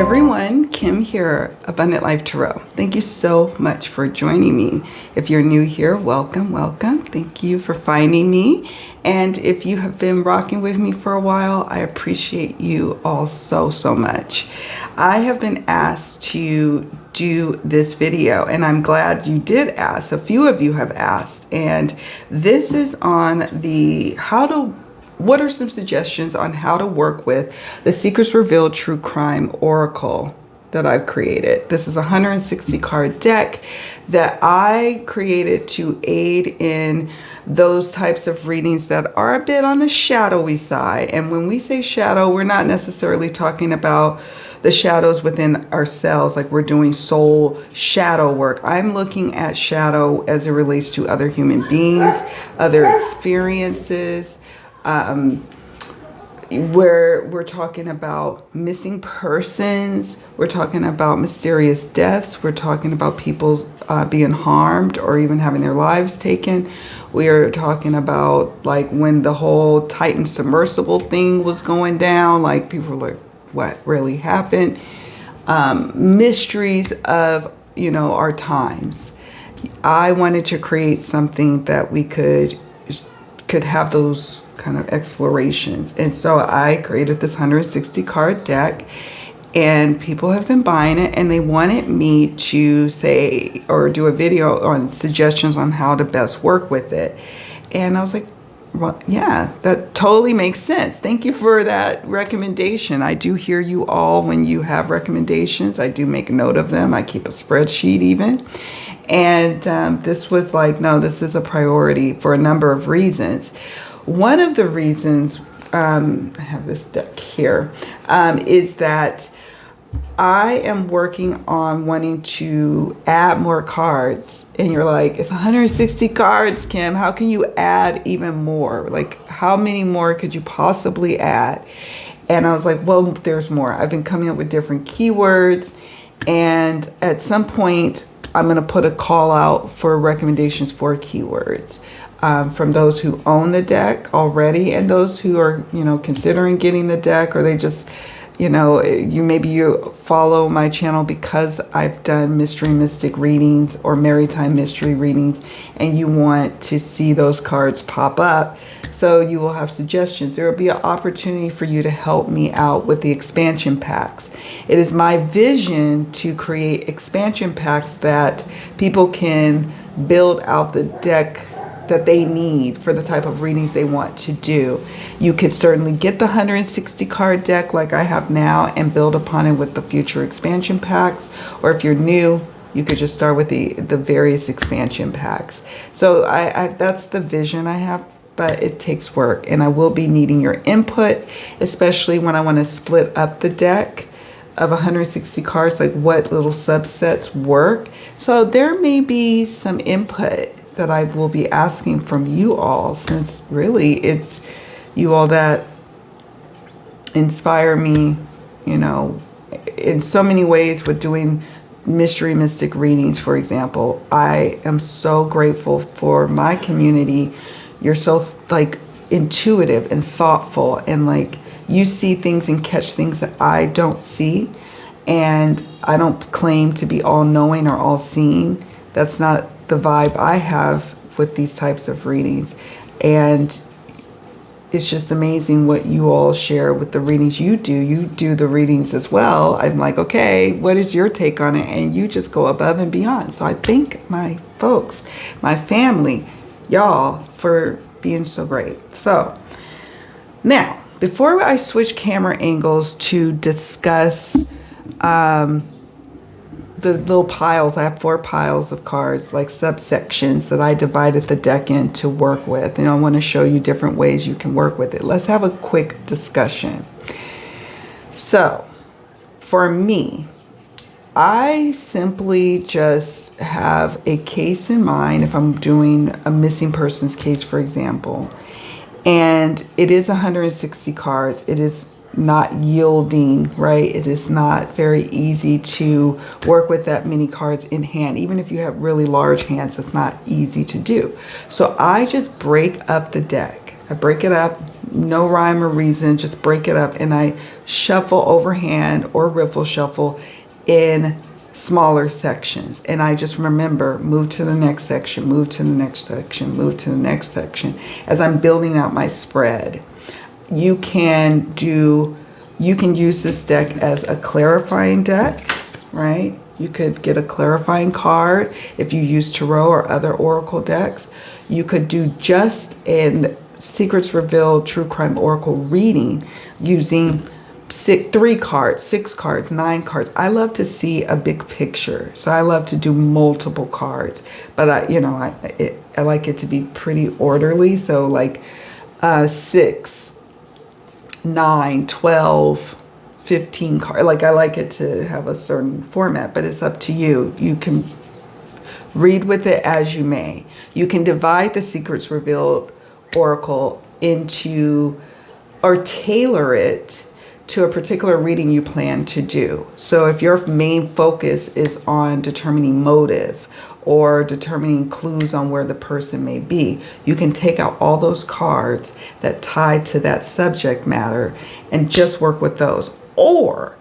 everyone, Kim here, Abundant Life Tarot. Thank you so much for joining me. If you're new here, welcome, welcome. Thank you for finding me. And if you have been rocking with me for a while, I appreciate you all so, so much. I have been asked to do this video, and I'm glad you did ask. A few of you have asked, and this is on the what are some suggestions on how to work with the Secrets Revealed True Crime Oracle that I've created. This is a 160 card deck that I created to aid in those types of readings that are a bit on the shadowy side. And when we say shadow, we're not necessarily talking about the shadows within ourselves, like we're doing soul shadow work. I'm looking at shadow as it relates to other human beings, other experiences, where we're talking about missing persons, we're talking about mysterious deaths, we're talking about people being harmed or even having their lives taken. We are talking about like when the whole Titan submersible thing was going down, like people were like, what really happened? Mysteries of, our times. I wanted to create something that we could have those kind of explorations. And so I created this 160 card deck, and people have been buying it, and they wanted me to say or do a video on suggestions on how to best work with it. And I was like, well, yeah, that totally makes sense. Thank you for that recommendation. I do hear you all when you have recommendations. I do make note of them. I keep a spreadsheet even. And this was like, no, this is a priority for a number of reasons. One of the reasons, I have this deck here, is that I am working on wanting to add more cards. And you're like, it's 160 cards, Kim. How can you add even more? Like, how many more could you possibly add? And I was like, well, there's more. I've been coming up with different keywords. And at some point, I'm going to put a call out for recommendations for keywords from those who own the deck already and those who are, considering getting the deck, or they just, you follow my channel because I've done mystery mystic readings or maritime mystery readings, and you want to see those cards pop up. So you will have suggestions. There will be an opportunity for you to help me out with the expansion packs. It is my vision to create expansion packs that people can build out the deck that they need for the type of readings they want to do. You could certainly get the 160 card deck like I have now and build upon it with the future expansion packs. Or if you're new, you could just start with the various expansion packs. So I that's the vision I have. But it takes work, and I will be needing your input, especially when I want to split up the deck of 160 cards, like what little subsets work. So there may be some input that I will be asking from you all, since really it's you all that inspire me, in so many ways with doing mystery mystic readings, for example. I am so grateful for my community. You're so intuitive and thoughtful, and you see things and catch things that I don't see. And I don't claim to be all knowing or all seeing. That's not the vibe I have with these types of readings. And it's just amazing what you all share with the readings you do. You do the readings as well. I'm like, okay, what is your take on it? And you just go above and beyond. So I thank my folks, my family, y'all, for being so great. So now, before I switch camera angles to discuss the little piles, I have 4 piles of cards, like subsections that I divided the deck in to work with. And I want to show you different ways you can work with it. Let's have a quick discussion. So for me, I simply just have a case in mind if I'm doing a missing persons case, for example, and it is 160 cards. It is not yielding, right? It is not very easy to work with that many cards in hand. Even if you have really large hands, it's not easy to do. So I just break up the deck. I break it up, no rhyme or reason, just break it up, and I shuffle overhand or riffle shuffle in smaller sections. And I just remember, move to the next section, move to the next section, move to the next section as I'm building out my spread. You can use this deck as a clarifying deck, right? You could get a clarifying card if you use tarot or other oracle decks. You could do just an Secrets Revealed True Crime Oracle reading using 3 cards, 6 cards, 9 cards. I love to see a big picture, so I love to do multiple cards. But I like it to be pretty orderly. So like 6, 9, 12, 15 cards. Like I like it to have a certain format, but it's up to you. You can read with it as you may. You can divide the Secrets Revealed Oracle into, or tailor it to a particular reading you plan to do. So if your main focus is on determining motive or determining clues on where the person may be, you can take out all those cards that tie to that subject matter and just work with those. Or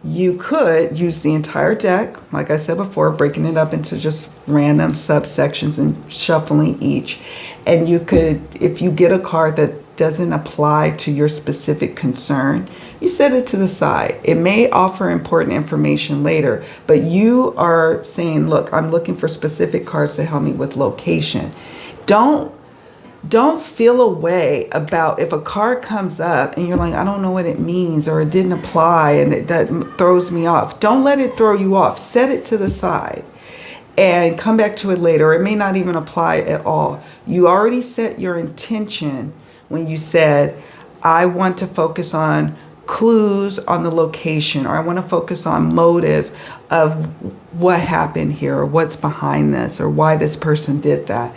you could use the entire deck, like I said before, breaking it up into just random subsections and shuffling each. And you could, if you get a card that doesn't apply to your specific concern, you set it to the side. It may offer important information later, but you are saying, look, I'm looking for specific cards to help me with location. Don't feel a way about if a card comes up and you're like, I don't know what it means, or it didn't apply and that throws me off. Don't let it throw you off. Set it to the side and come back to it later. It may not even apply at all. You already set your intention when you said, I want to focus on clues on the location, or I want to focus on motive of what happened here, or what's behind this, or why this person did that.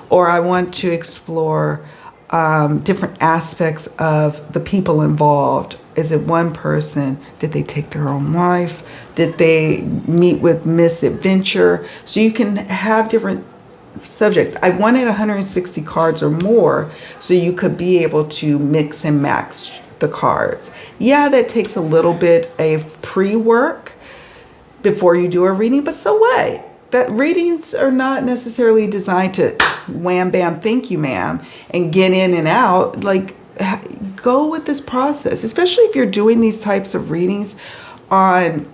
Or I want to explore different aspects of the people involved. Is it one person? Did they take their own life? Did they meet with misadventure? So you can have different subjects. I wanted 160 cards or more so you could be able to mix and match the cards. Yeah, that takes a little bit of pre-work before you do a reading, but so what? That readings are not necessarily designed to wham bam thank you ma'am and get in and out. Like, go with this process, especially if you're doing these types of readings on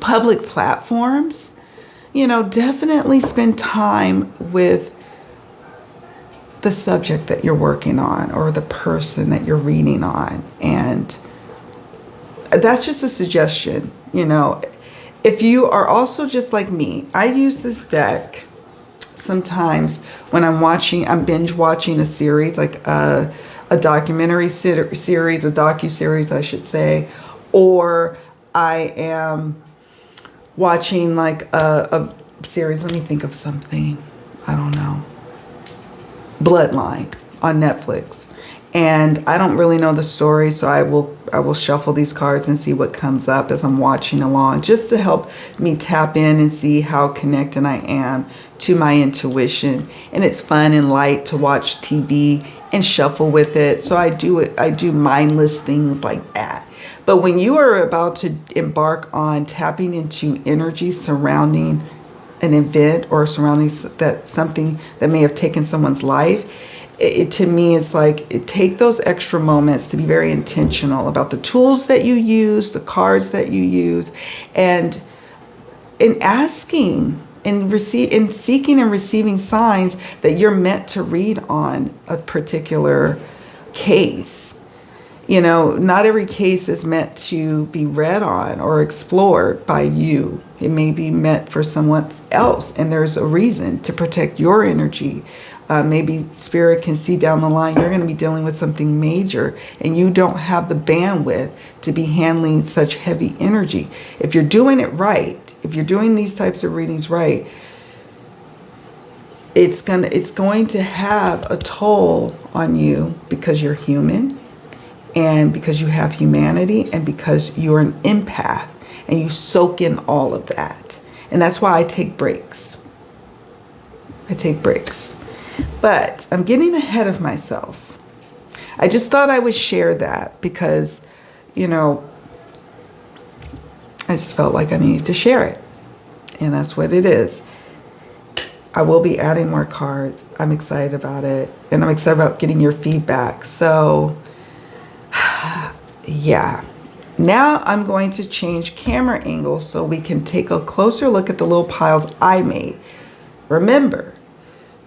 public platforms. Definitely spend time with the subject that you're working on or the person that you're reading on. And that's just a suggestion. If you are also just like me, I use this deck sometimes when I'm binge watching a series, like a documentary series, a docu-series, I should say, or I am watching like a series. Let me think of something. I don't know. Bloodline on Netflix. And I don't really know the story, so I will shuffle these cards and see what comes up as I'm watching along, just to help me tap in and see how connected I am to my intuition. And it's fun and light to watch TV and shuffle with it. So I do mindless things like that. But when you are about to embark on tapping into energy surrounding an event or surrounding something that may have taken someone's life, to me, it's like, take those extra moments to be very intentional about the tools that you use, the cards that you use, and in asking and seeking and receiving signs that you're meant to read on a particular case. Not every case is meant to be read on or explored by you. It may be meant for someone else, and there's a reason to protect your energy. Maybe spirit can see down the line you're going to be dealing with something major and you don't have the bandwidth to be handling such heavy energy. If you're doing it right, if you're doing these types of readings right, it's going to have a toll on you because you're human, and because you have humanity, and because you're an empath and you soak in all of that. And that's why I take breaks. But I'm getting ahead of myself. I just thought I would share that because, you know, I just felt like I needed to share it. And that's what it is. I will be adding more cards. I'm excited about it. And I'm excited about getting your feedback. So, yeah. Now I'm going to change camera angles so we can take a closer look at the little piles I made. Remember,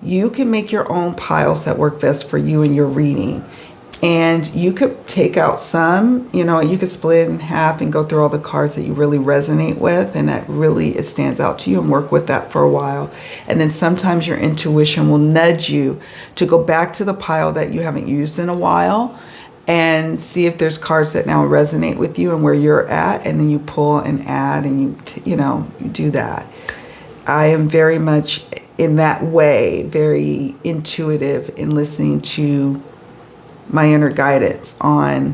you can make your own piles that work best for you and your reading. And you could take out some, you know, you could split it in half and go through all the cards that you really resonate with and that really it stands out to you and work with that for a while. And then sometimes your intuition will nudge you to go back to the pile that you haven't used in a while and see if there's cards that now resonate with you and where you're at. And then you pull and add and you do that. I am very much in that way, very intuitive in listening to my inner guidance on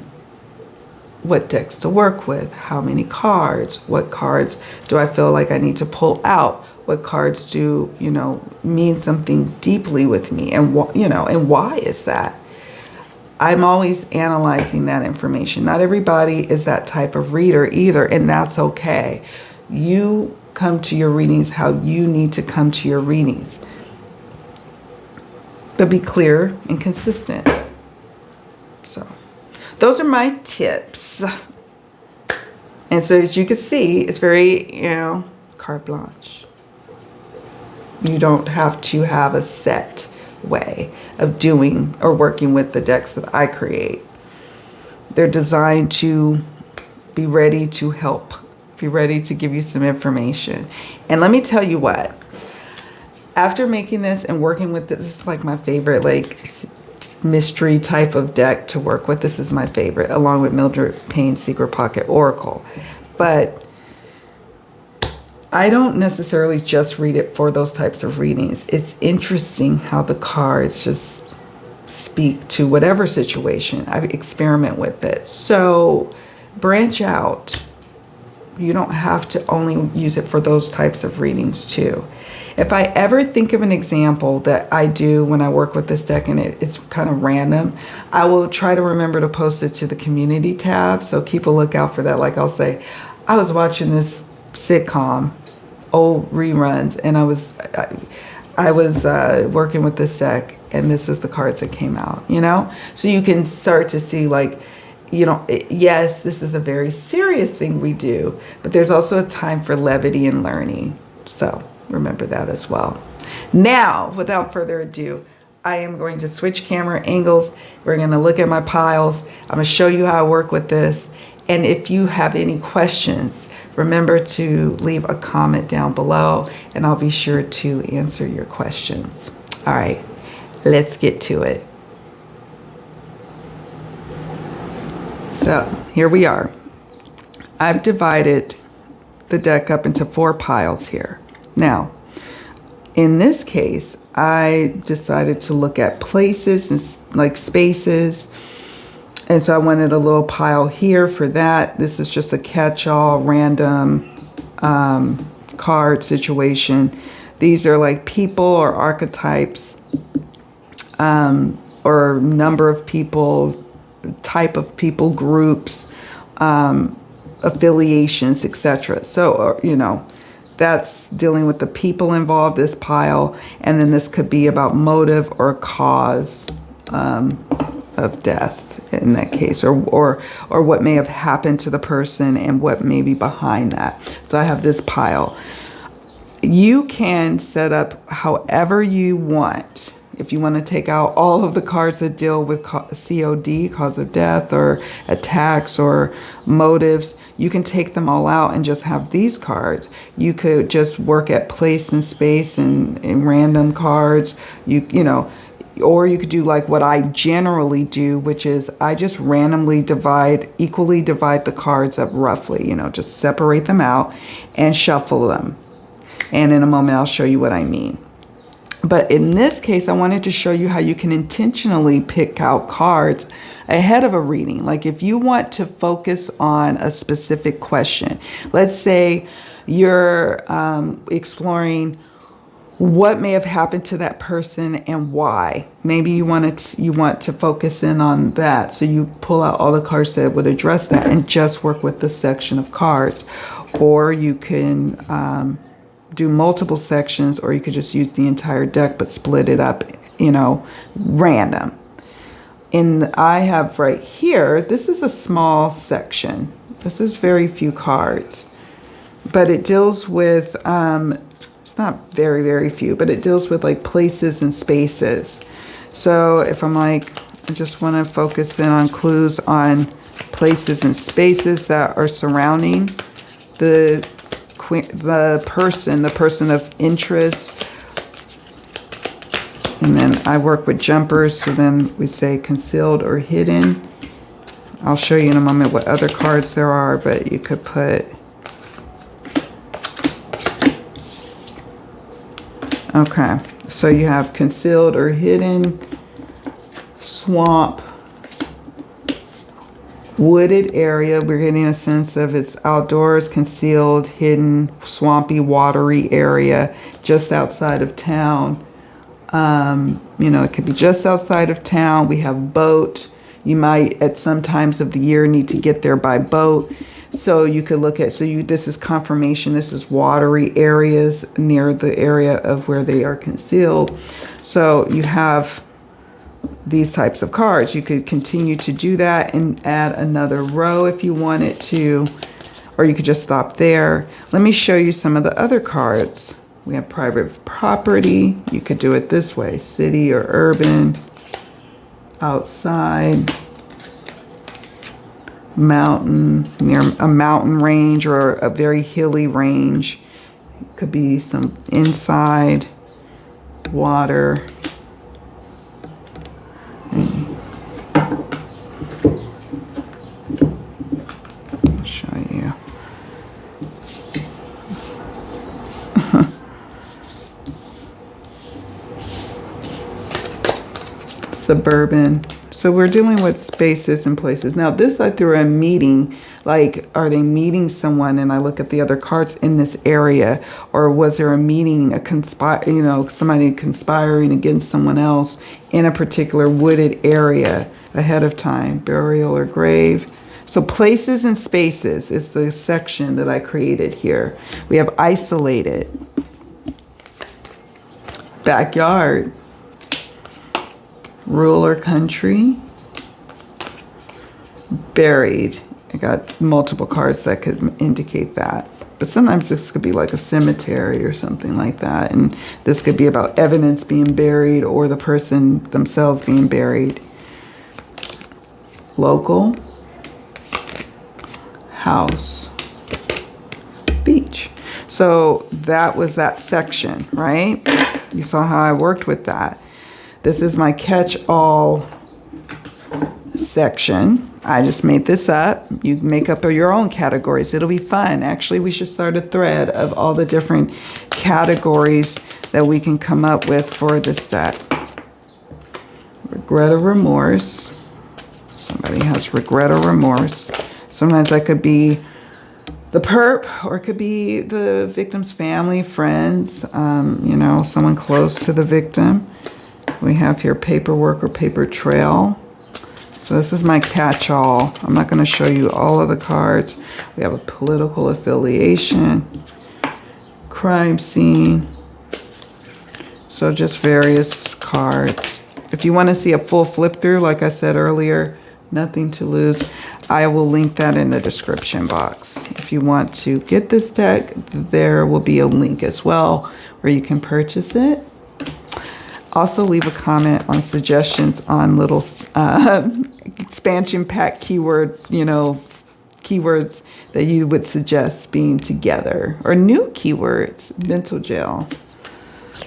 what decks to work with, how many cards, what cards do I feel like I need to pull out, what cards do, you know, mean something deeply with me, and and why is that? I'm always analyzing that information. Not everybody is that type of reader either, and that's okay. You come to your readings how you need to come to your readings. But be clear and consistent. So those are my tips. And so as you can see, it's very, carte blanche. You don't have to have a set way of doing or working with the decks that I create. They're designed to be ready to help, be ready to give you some information. And let me tell you what, after making this and working with this is like my favorite, mystery type of deck to work with. This is my favorite, along with Mildred Payne's Secret Pocket Oracle. But I don't necessarily just read it for those types of readings. It's interesting how the cards just speak to whatever situation. I experiment with it. So branch out. You don't have to only use it for those types of readings too. If I ever think of an example that I do when I work with this deck and it's kind of random, I will try to remember to post it to the community tab. So keep a lookout for that. Like I'll say, I was watching this sitcom, old reruns, and I was working with this deck, and this is the cards that came out, So you can start to see yes, this is a very serious thing we do, but there's also a time for levity and learning. So remember that as well. Now, without further ado, I am going to switch camera angles. We're going to look at my piles. I'm going to show you how I work with this. And if you have any questions, remember to leave a comment down below and I'll be sure to answer your questions. All right, let's get to it. So here we are. I've divided the deck up into 4 piles here. Now, in this case, I decided to look at places and like spaces. And so I wanted a little pile here for that. This is just a catch-all random card situation. These are like people or archetypes or number of people, type of people, groups, affiliations, etc. So, that's dealing with the people involved, this pile. And then this could be about motive or cause of death in that case, or what may have happened to the person and what may be behind that. So I have this pile. You can set up however you want. If you want to take out all of the cards that deal with COD, cause of death, or attacks or motives, you can take them all out and just have these cards. You could just work at place and space and random cards. Or you could do like what I generally do, which is I just randomly equally divide the cards up roughly, just separate them out and shuffle them. And in a moment, I'll show you what I mean. But in this case, I wanted to show you how you can intentionally pick out cards ahead of a reading. Like if you want to focus on a specific question, let's say you're exploring what may have happened to that person and why. Maybe you want to focus in on that. So you pull out all the cards that would address that and just work with the section of cards. Or you can do multiple sections, or you could just use the entire deck but split it up, random. I have right here, this is a small section. This is very few cards, but it deals with, it's not very, very few, but it deals with like places and spaces. So if I'm like, I just want to focus in on clues on places and spaces that are surrounding the person of interest. And then I work with jumpers, so then we say concealed or hidden. I'll show you in a moment what other cards there are, but you could put, okay, so you have concealed or hidden, swamp, wooded area. We're getting a sense of it's outdoors, concealed, hidden, swampy, watery area just outside of town. It could be just outside of town. We have boat. You might at some times of the year need to get there by boat. So you could look at, this is confirmation. This is watery areas near the area of where they are concealed. So you have these types of cards. You could continue to do that and add another row if you wanted to, or you could just stop there. Let me show you some of the other cards. We have private property. You could do it this way: city or urban, outside, mountain, near a mountain range or a very hilly range. It could be some inside, water. I'll show you. Suburban. So we're dealing with spaces and places. Now this I threw a meeting, like are they meeting someone, and I look at the other cards in this area, or was there a meeting, somebody conspiring against someone else in a particular wooded area ahead of time, burial or grave. So places and spaces is the section that I created here. We have isolated, backyard, rural or country, buried. I got multiple cards that could indicate that. But sometimes this could be like a cemetery or something like that. And this could be about evidence being buried or the person themselves being buried. Local, house, beach. So that was that section, right? You saw how I worked with that. This is my catch-all section. I just made this up. You make up your own categories. It'll be fun. Actually, we should start a thread of all the different categories that we can come up with for this deck. Regret or remorse. Somebody has regret or remorse. Sometimes that could be the perp, or it could be the victim's family, friends, someone close to the victim. We have here paperwork or paper trail. So this is my catch-all. I'm not going to show you all of the cards. We have a political affiliation, crime scene. So just various cards. If you want to see a full flip through, like I said earlier, nothing to lose, I will link that in the description box. If you want to get this deck, there will be a link as well where you can purchase it. Also leave a comment on suggestions on little expansion pack keywords that you would suggest being together, or new keywords, mental jail.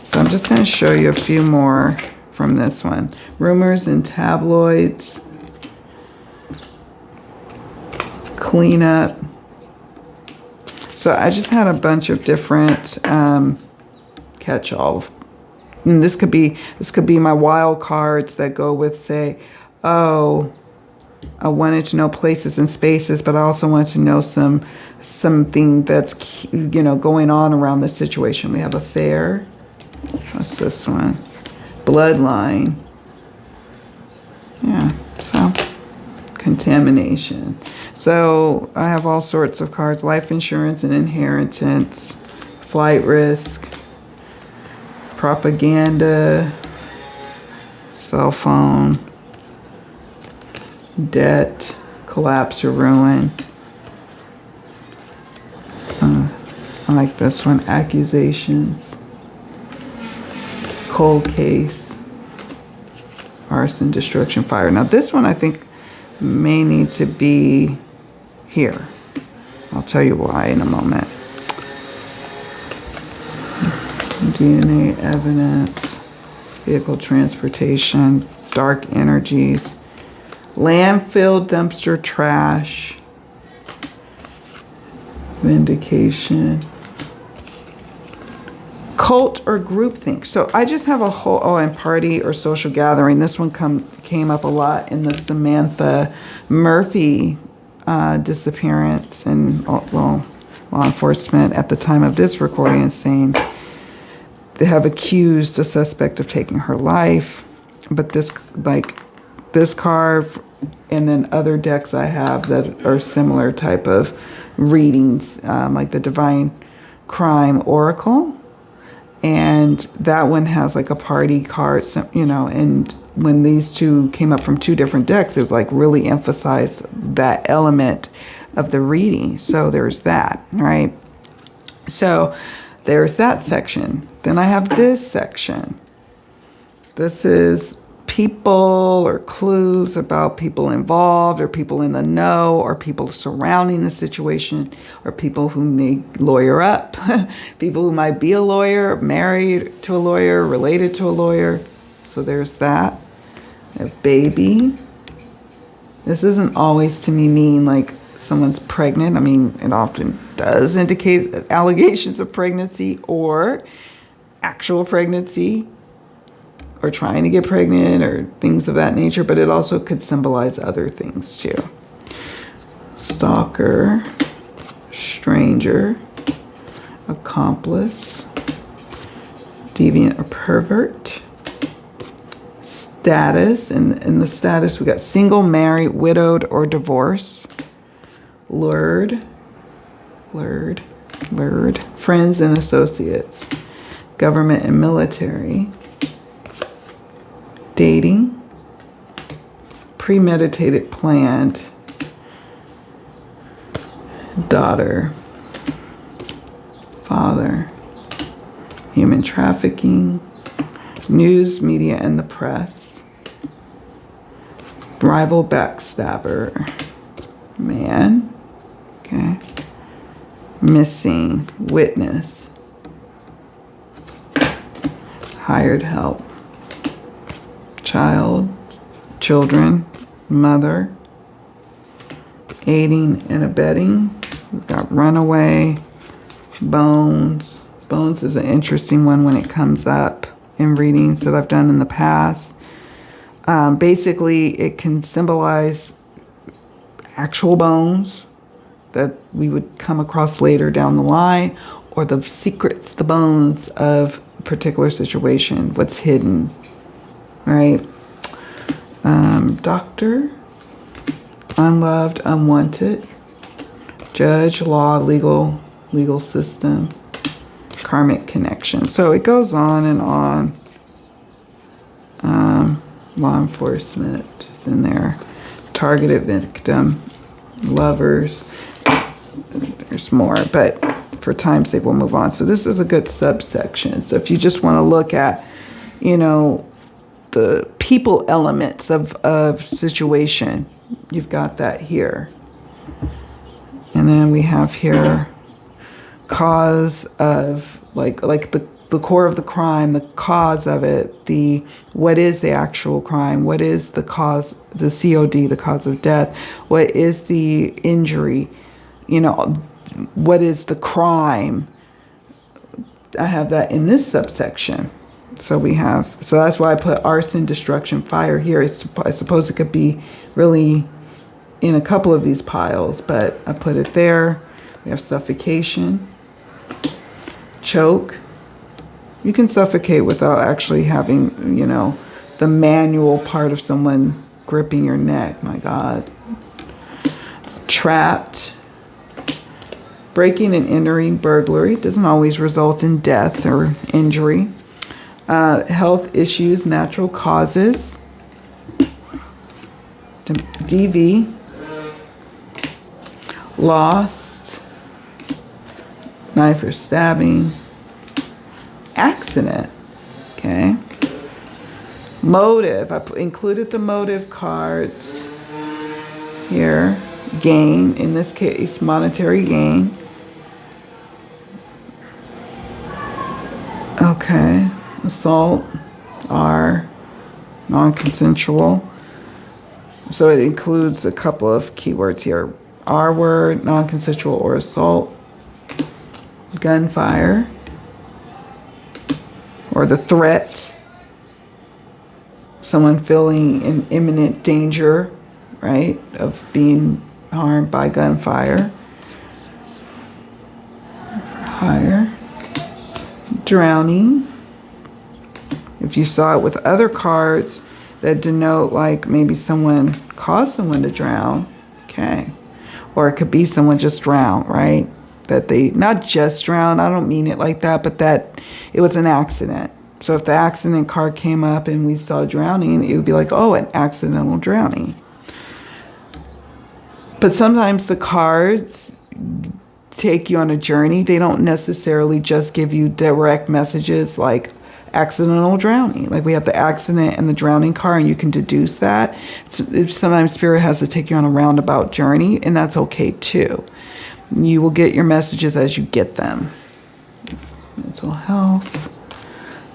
So I'm just going to show you a few more from this one. Rumors and tabloids, cleanup. So I just had a bunch of different catch-all. And this could be my wild cards that go with, say, oh, I wanted to know places and spaces, but I also wanted to know something that's going on around the situation. We have affair, What's this one? Bloodline. Yeah, so contamination. So I have all sorts of cards: life insurance and inheritance, flight risk, propaganda, cell phone, debt, collapse or ruin. I like this one: accusations, cold case, arson, destruction, fire. Now this one I think may need to be here. I'll tell you why in a moment. DNA evidence, vehicle transportation, dark energies, landfill, dumpster, trash, vindication, cult or groupthink. So I just have a whole, and party or social gathering. This one came up a lot in the Samantha Murphy disappearance, and well, law enforcement at the time of this recording is saying they have accused a suspect of taking her life. But this card and then other decks I have that are similar type of readings, like the Divine Crime Oracle. And that one has like a party card, and when these two came up from two different decks, it like really emphasized that element of the reading. So there's that, right? So there's that section. Then I have this section. This is people or clues about people involved or people in the know or people surrounding the situation or people who may lawyer up, people who might be a lawyer, married to a lawyer, related to a lawyer. So there's that. A baby. This isn't always to me mean like someone's pregnant. I mean, it often does indicate allegations of pregnancy or actual pregnancy, or trying to get pregnant or things of that nature, but it also could symbolize other things too. Stalker, stranger, accomplice, deviant or pervert, status. In the status, we got single, married, widowed, or divorced. Lured, friends and associates, government and military, dating, premeditated, planned, daughter, father, human trafficking, news, media, and the press, rival, backstabber, man, okay, missing, witness, hired help, child, children, mother, aiding and abetting. We've got runaway, bones. Bones is an interesting one when it comes up in readings that I've done in the past. Basically, it can symbolize actual bones that we would come across later down the line, or the secrets, the bones of a particular situation, what's hidden. Right? Doctor, unloved, unwanted, judge, law, legal system, karmic connection. So it goes on and on. Law enforcement is in there. Targeted victim, lovers. There's more, but for time's sake, we'll move on. So this is a good subsection. So if you just want to look at, the people elements of situation, you've got that here. And then we have here cause of like the core of the crime, the cause of it, what is the actual crime, what is the cause, the COD, the cause of death, what is the injury, what is the crime. I have that in this subsection. So that's why I put arson, destruction, fire here. I suppose it could be really in a couple of these piles, but I put it there. We have suffocation, choke, You can suffocate without actually having, you know, the manual part of someone gripping your neck. My God. Trapped. Breaking and entering, burglary. Doesn't always result in death or injury. Health issues, natural causes. DV. Lost. Knife or stabbing. Accident. Okay. Motive. I included the motive cards here. Gain. In this case, monetary gain. Okay. Assault. R. Non-consensual. So it includes a couple of keywords here. R word, non-consensual or assault. Gunfire. Or the threat. Someone feeling in imminent danger, right, of being harmed by gunfire. Hire. Drowning. If you saw it with other cards that denote like maybe someone caused someone to drown, okay. Or it could be someone just drowned, right? That they, not just drowned, I don't mean it like that, but that it was an accident. So if the accident card came up and we saw drowning, it would be like, oh, an accidental drowning. But sometimes the cards take you on a journey. They don't necessarily just give you direct messages like accidental drowning. Like we have the accident and the drowning card, and you can deduce that. Sometimes Spirit has to take you on a roundabout journey, and that's okay too. You will get your messages as you get them. Mental health,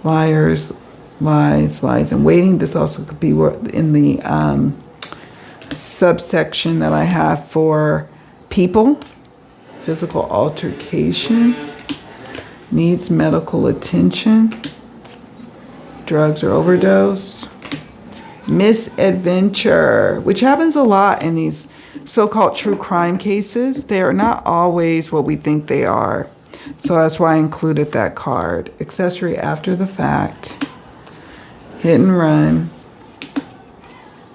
liars, lies, and waiting. This also could be in the subsection that I have for people. Physical altercation, needs medical attention, drugs or overdose, misadventure, which happens a lot in these so-called true crime cases. They are not always what we think they are. So that's why I included that card. Accessory after the fact, hit and run,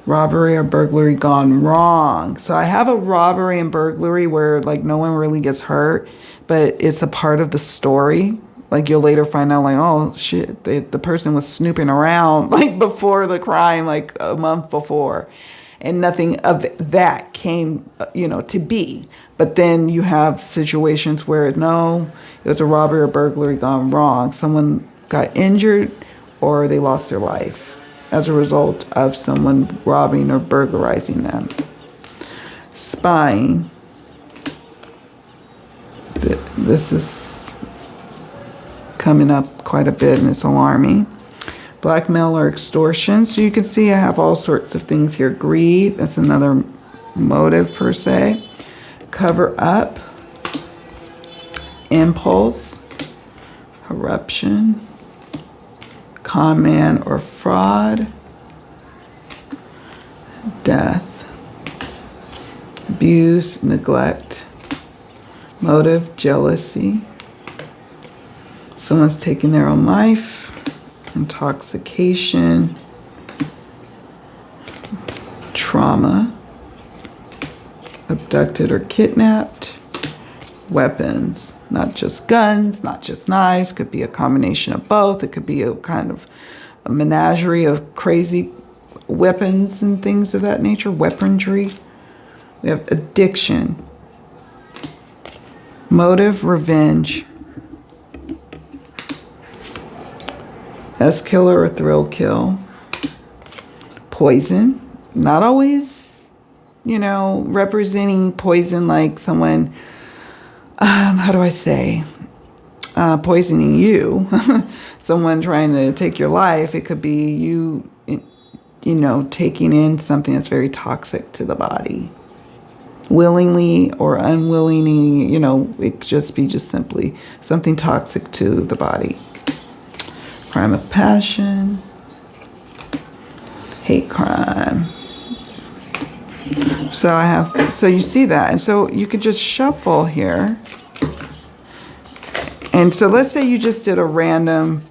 robbery or burglary gone wrong. So I have a robbery and burglary where like no one really gets hurt, but it's a part of the story. Like you'll later find out like, oh shit, the person was snooping around like before the crime, like a month before. And nothing of that came, you know, to be. But then you have situations where no, it was a robbery or burglary gone wrong. Someone got injured or they lost their life as a result of someone robbing or burglarizing them. Spying. This is coming up quite a bit and it's alarming. Blackmail or extortion. So you can see I have all sorts of things here. Greed, that's another motive per se. Cover up. Impulse. Corruption. Con man or fraud. Death. Abuse, neglect. Motive, jealousy. Someone's taking their own life. Intoxication. Trauma. Abducted or kidnapped. Weapons. Not just guns, not just knives. Could be a combination of both. It could be a kind of a menagerie of crazy weapons and things of that nature. Weaponry. We have addiction. Motive, revenge. S-killer or thrill kill. Poison. Not always, you know, representing poison like someone, how do I say, poisoning you. Someone trying to take your life. It could be you, you know, taking in something that's very toxic to the body. Willingly or unwillingly, you know, it could just be just simply something toxic to the body. Crime of passion. Hate crime. So I have, so you see that. And so you could just shuffle here. And so let's say you just did a random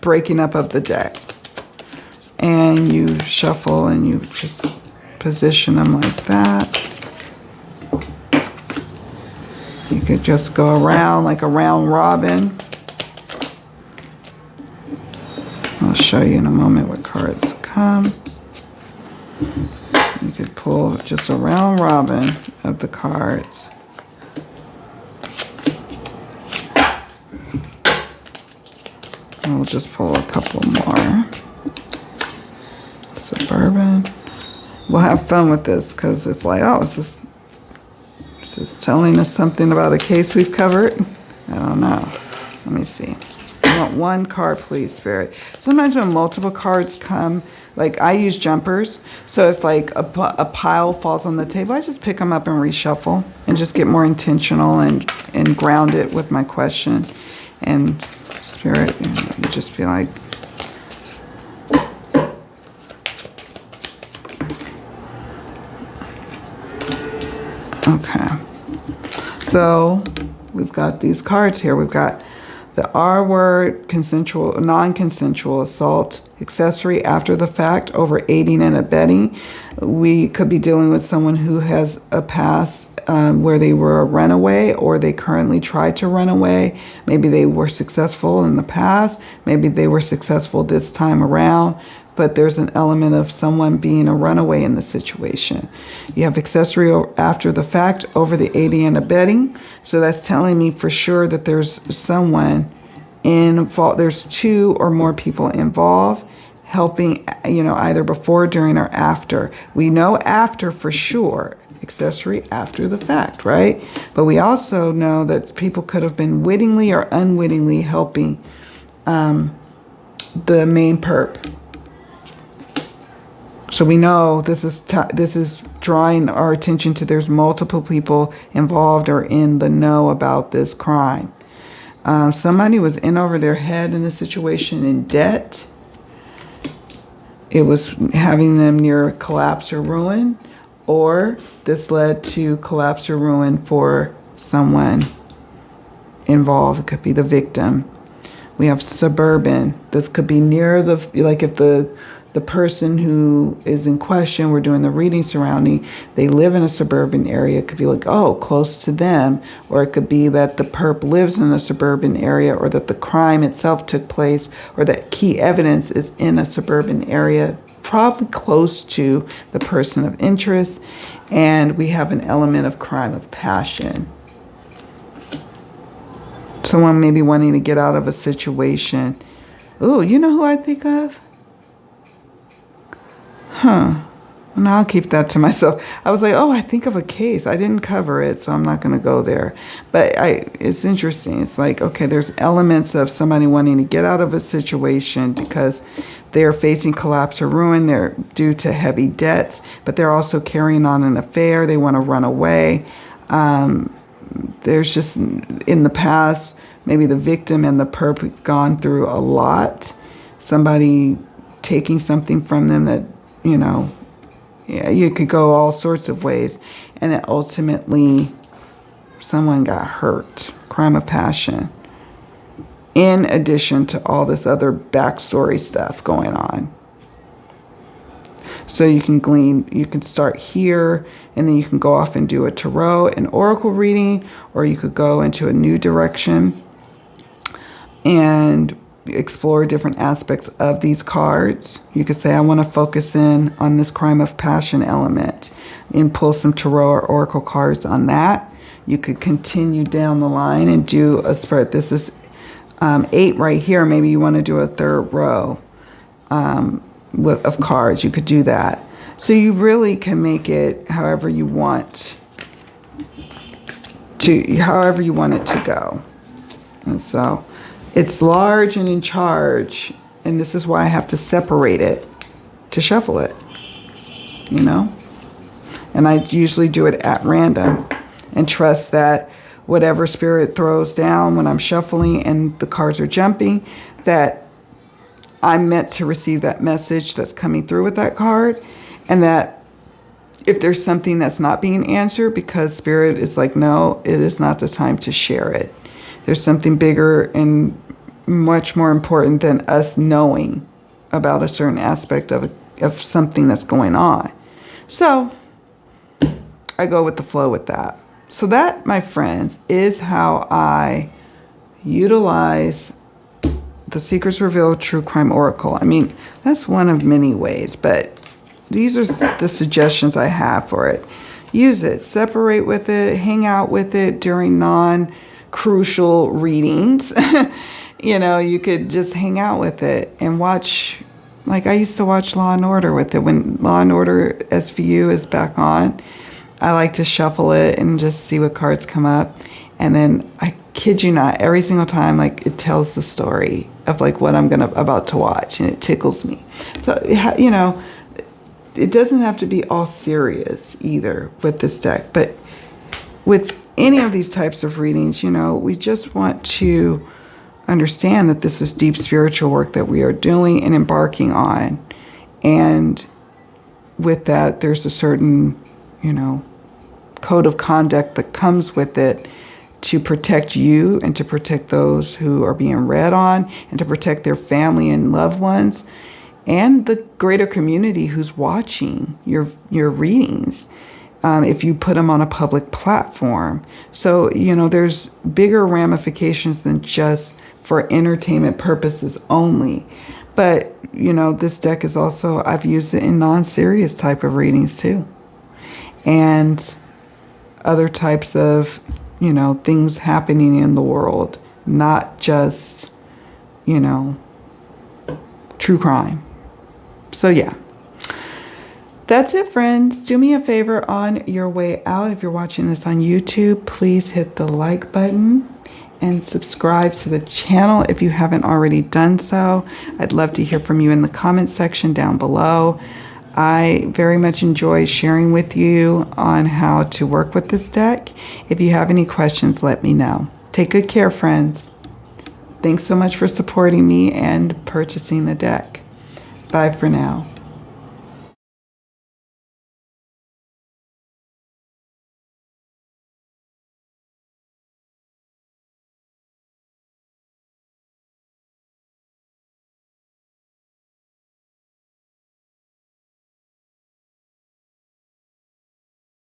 breaking up of the deck. And you shuffle and you just position them like that. You could just go around like a round robin. I'll show you in a moment what cards come. You could pull just a round robin of the cards. And we'll just pull a couple more. Suburban. We'll have fun with this because it's like, oh, this is telling us something about a case we've covered. I don't know. Let me see. I want one card, please, Spirit. Sometimes when multiple cards come, like I use jumpers. So if like a pile falls on the table, I just pick them up and reshuffle and just get more intentional and ground it with my question. And Spirit, you just be like, okay. So we've got these cards here. We've got the R word, consensual, non-consensual assault, accessory after the fact, over aiding and abetting. We could be dealing with someone who has a past where they were a runaway or they currently tried to run away. Maybe they were successful in the past. Maybe they were successful this time around. But there's an element of someone being a runaway in the situation. You have accessory after the fact, over the aiding and abetting. So that's telling me for sure that there's someone involved. There's two or more people involved helping, either before, during, or after. We know after for sure, accessory after the fact, right? But we also know that people could have been wittingly or unwittingly helping the main perp. So we know this is drawing our attention to there's multiple people involved or in the know about this crime. Somebody was in over their head in the situation in debt. It was having them near collapse or ruin, or this led to collapse or ruin for someone involved. It could be the victim. We have suburban. This could be near the, like if the person who is in question, we're doing the reading surrounding, they live in a suburban area. It could be like, oh, close to them. Or it could be that the perp lives in a suburban area, or that the crime itself took place, or that key evidence is in a suburban area, probably close to the person of interest. And we have an element of crime of passion. Someone maybe wanting to get out of a situation. Ooh, you know who I think of? And I'll keep that to myself. I was like, oh, I think of a case. I didn't cover it, so I'm not going to go there. But it's interesting. It's like, okay, there's elements of somebody wanting to get out of a situation because they're facing collapse or ruin. They're due to heavy debts, but they're also carrying on an affair. They want to run away. There's just, in the past, maybe the victim and the perp have gone through a lot. Somebody taking something from them that, you could go all sorts of ways. And then ultimately, someone got hurt. Crime of passion. In addition to all this other backstory stuff going on. So you can start here, and then you can go off and do a tarot and oracle reading, or you could go into a new direction and explore different aspects of these cards. You could say, I want to focus in on this crime of passion element and pull some tarot or oracle cards on that. You could continue down the line and do a spread. This is 8 right here. Maybe you want to do a third row of cards. You could do that. So you really can make it however you want it to go. And so it's large and in charge, and this is why I have to separate it to shuffle it, And I usually do it at random and trust that whatever spirit throws down when I'm shuffling and the cards are jumping, that I'm meant to receive that message that's coming through with that card, and that if there's something that's not being answered because spirit is like, no, it is not the time to share it. There's something bigger and much more important than us knowing about a certain aspect of something that's going on. So I go with the flow with that. So that, my friends, is how I utilize the Secrets Revealed True Crime Oracle. I mean, that's one of many ways, but these are the suggestions I have for it. Use it, separate with it, hang out with it during non-crucial readings. You know, you could just hang out with it and watch. Like, I used to watch Law and Order with it. When Law and Order SVU is back on, I like to shuffle it and just see what cards come up. And then, I kid you not, every single time, like, it tells the story of, like, what I'm about to watch, and it tickles me. So, you know, it doesn't have to be all serious either with this deck. But with any of these types of readings, you know, we just want to understand that this is deep spiritual work that we are doing and embarking on. And with that, there's a certain, you know, code of conduct that comes with it to protect you and to protect those who are being read on and to protect their family and loved ones and the greater community who's watching your readings if you put them on a public platform. So, you know, there's bigger ramifications than just for entertainment purposes only. But, you know, this deck is also, I've used it in non-serious type of readings too. And other types of, you know, things happening in the world, not just, you know, true crime. So yeah, that's it, friends. Do me a favor on your way out. If you're watching this on YouTube, please hit the like button and subscribe to the channel if you haven't already done so. I'd love to hear from you in the comments section down below. I very much enjoy sharing with you on how to work with this deck. If you have any questions, let me know. Take good care, friends. Thanks so much for supporting me and purchasing the deck. Bye for now.